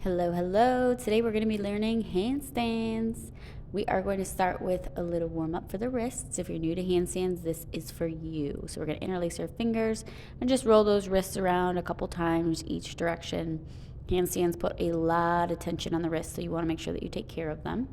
Hello, hello. Today we're going to be learning handstands. We are going to start with a little warm up for the wrists. If you're new to handstands, this is for you. So we're going to interlace our fingers and just roll those wrists around a couple times each direction. Handstands put a lot of tension on the wrists, so you want to make sure that you take care of them.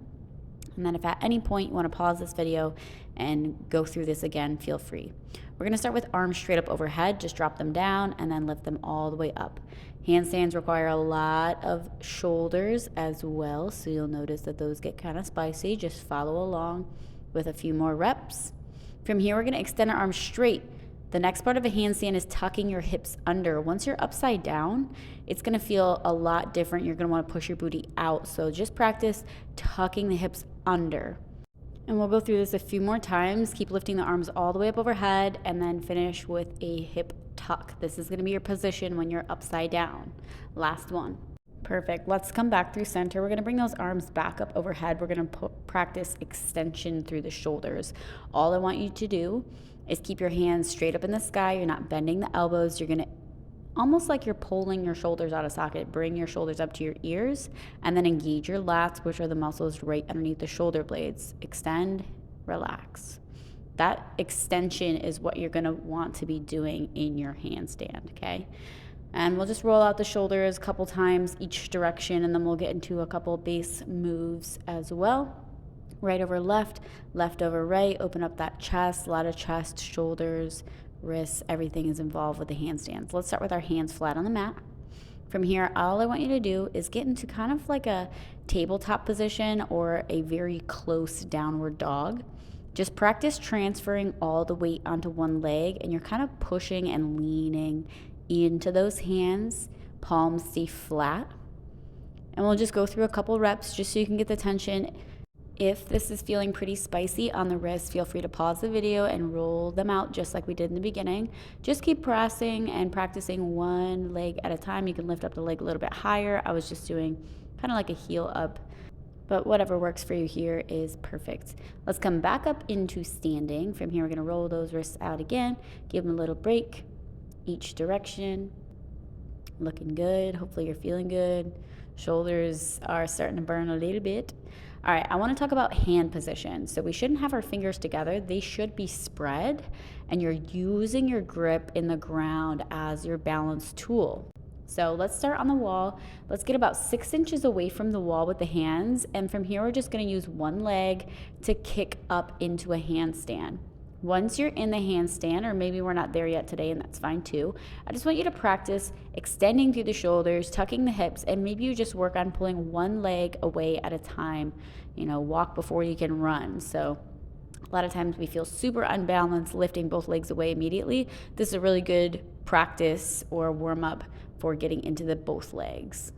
And then if at any point you want to pause this video and go through this again, feel free. We're going to start with arms straight up overhead. Just drop them down and then lift them all the way up. Handstands require a lot of shoulders as well, so you'll notice that those get kind of spicy. Just follow along with a few more reps. From here, we're going to extend our arms straight. The next part of a handstand is tucking your hips under. Once you're upside down, it's going to feel a lot different. You're going to want to push your booty out. So just practice tucking the hips under. And we'll go through this a few more times. Keep lifting the arms all the way up overhead and then finish with a hip tuck. This is going to be your position when you're upside down. Last one. Perfect. Let's come back through center. We're going to bring those arms back up overhead. We're going to practice extension through the shoulders. All I want you to do is keep your hands straight up in the sky. You're not bending the elbows. You're going to almost like you're pulling your shoulders out of socket. Bring your shoulders up to your ears and then engage your lats, which are the muscles right underneath the shoulder blades. Extend, relax. That extension is what you're going to want to be doing in your handstand, okay? And we'll just roll out the shoulders a couple times each direction, and then we'll get into a couple base moves as well. Right over left, left over right. Open up that chest, a lot of chest, shoulders, wrists, everything is involved with the handstands. Let's start with our hands flat on the mat. From here, all I want you to do is get into kind of like a tabletop position or a very close downward dog. Just practice transferring all the weight onto one leg, and you're kind of pushing and leaning into those hands. Palms stay flat. And we'll just go through a couple reps just so you can get the tension. If this is feeling pretty spicy on the wrist, feel free to pause the video and roll them out just like we did in the beginning. Just keep pressing and practicing one leg at a time. You can lift up the leg a little bit higher. I was just doing kind of like a heel up, but whatever works for you here is perfect. Let's come back up into standing. From here, we're gonna roll those wrists out again. Give them a little break each direction. Looking good. Hopefully you're feeling good. Shoulders are starting to burn a little bit. All right, I want to talk about hand position. So we shouldn't have our fingers together. They should be spread, and you're using your grip in the ground as your balance tool. So let's start on the wall. Let's get about 6 inches away from the wall with the hands. And from here, we're just going to use one leg to kick up into a handstand. Once you're in the handstand, or maybe we're not there yet today, and that's fine too, I just want you to practice extending through the shoulders, tucking the hips, and maybe you just work on pulling one leg away at a time. You know, walk before you can run. So a lot of times we feel super unbalanced lifting both legs away immediately. This is a really good practice or warm up for getting into the both legs.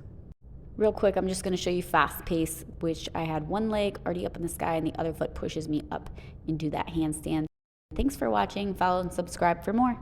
Real quick, I'm just going to show you fast pace, which I had one leg already up in the sky and the other foot pushes me up into that handstand. Thanks for watching. Follow and subscribe for more.